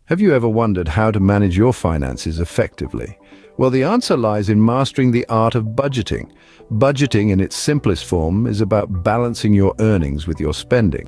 Have you ever wondered how to manage your finances effectively? Well, the answer lies in mastering the art of budgeting. Budgeting in its simplest form is about balancing your earnings with your spending.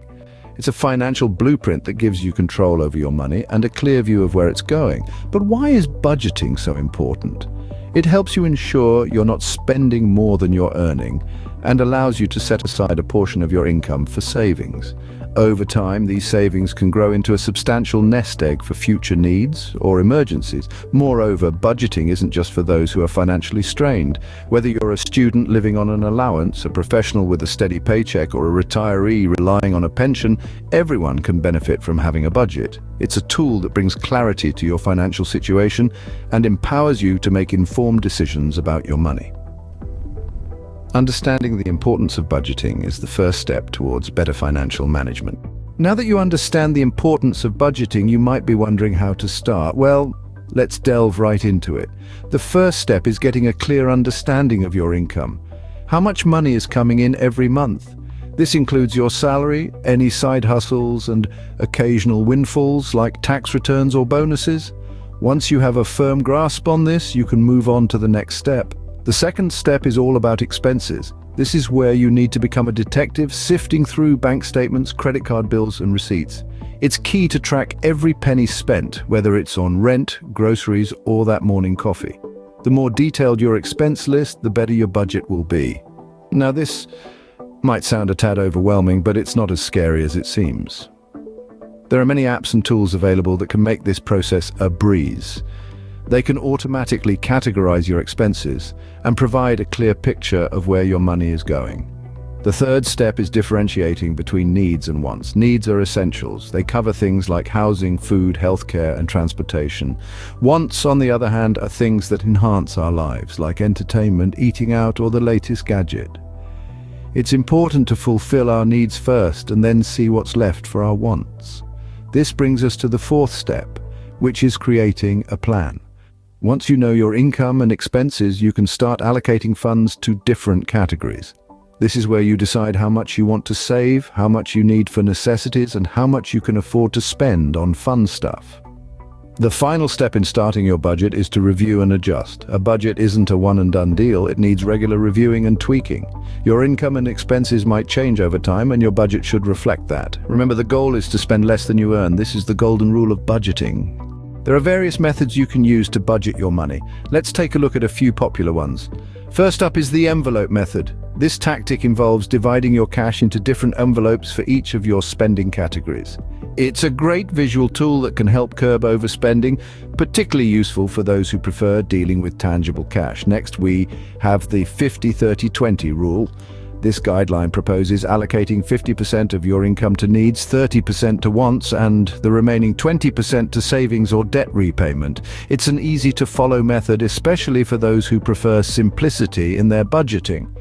It's a financial blueprint that gives you control over your money and a clear view of where it's going. But why is budgeting so important? It helps you ensure you're not spending more than you're earning and allows you to set aside a portion of your income for savings. Over time, these savings can grow into a substantial nest egg for future needs or emergencies. Moreover, budgeting isn't just for those who are financially strained. Whether you're a student living on an allowance, a professional with a steady paycheck, or a retiree relying on a pension, everyone can benefit from having a budget. It's a tool that brings clarity to your financial situation and empowers you to make informed decisions about your money. Understanding the importance of budgeting is the first step towards better financial management. Now that you understand the importance of budgeting, you might be wondering how to start. Well, let's delve right into it. The first step is getting a clear understanding of your income. How much money is coming in every month? This includes your salary, any side hustles, and occasional windfalls like tax returns or bonuses. Once you have a firm grasp on this, you can move on to the next step. The second step is all about expenses. This is where you need to become a detective, sifting through bank statements, credit card bills, and receipts. It's key to track every penny spent, whether it's on rent, groceries, or that morning coffee. The more detailed your expense list, the better your budget will be. Now, this might sound a tad overwhelming, but it's not as scary as it seems. There are many apps and tools available that can make this process a breeze. They can automatically categorize your expenses and provide a clear picture of where your money is going. The third step is differentiating between needs and wants. Needs are essentials. They cover things like housing, food, healthcare, and transportation. Wants, on the other hand, are things that enhance our lives, like entertainment, eating out, or the latest gadget. It's important to fulfill our needs first and then see what's left for our wants. This brings us to the fourth step, which is creating a plan. Once you know your income and expenses, you can start allocating funds to different categories. This is where you decide how much you want to save, how much you need for necessities, and how much you can afford to spend on fun stuff. The final step in starting your budget is to review and adjust. A budget isn't a one-and-done deal. It needs regular reviewing and tweaking. Your income and expenses might change over time, and your budget should reflect that. Remember, the goal is to spend less than you earn. This is the golden rule of budgeting. There are various methods you can use to budget your money. Let's take a look at a few popular ones. First up is the envelope method. This tactic involves dividing your cash into different envelopes for each of your spending categories. It's a great visual tool that can help curb overspending, particularly useful for those who prefer dealing with tangible cash. Next, we have the 50-30-20 rule. This guideline proposes allocating 50% of your income to needs, 30% to wants, and the remaining 20% to savings or debt repayment. It's an easy-to-follow method, especially for those who prefer simplicity in their budgeting.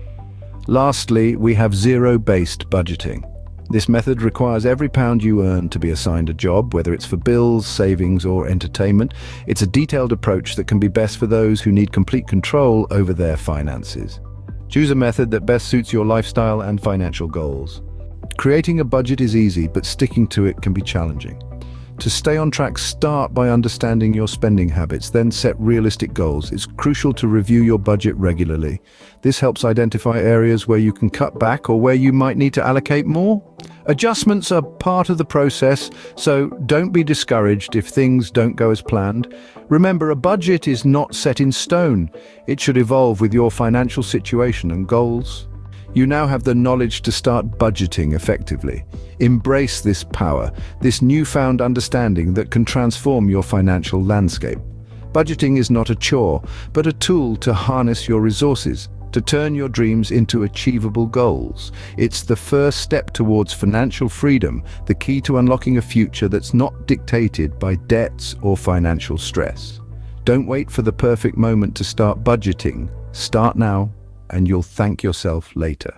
Lastly, we have zero-based budgeting. This method requires every pound you earn to be assigned a job, whether it's for bills, savings, or entertainment. It's a detailed approach that can be best for those who need complete control over their finances. Choose a method that best suits your lifestyle and financial goals. Creating a budget is easy, but sticking to it can be challenging. To stay on track, start by understanding your spending habits, then set realistic goals. It's crucial to review your budget regularly. This helps identify areas where you can cut back or where you might need to allocate more. Adjustments are part of the process, so don't be discouraged if things don't go as planned. Remember, a budget is not set in stone. It should evolve with your financial situation and goals. You now have the knowledge to start budgeting effectively. Embrace this power, this newfound understanding that can transform your financial landscape. Budgeting is not a chore, but a tool to harness your resources, to turn your dreams into achievable goals. It's the first step towards financial freedom, the key to unlocking a future that's not dictated by debts or financial stress. Don't wait for the perfect moment to start budgeting. Start now, and you'll thank yourself later.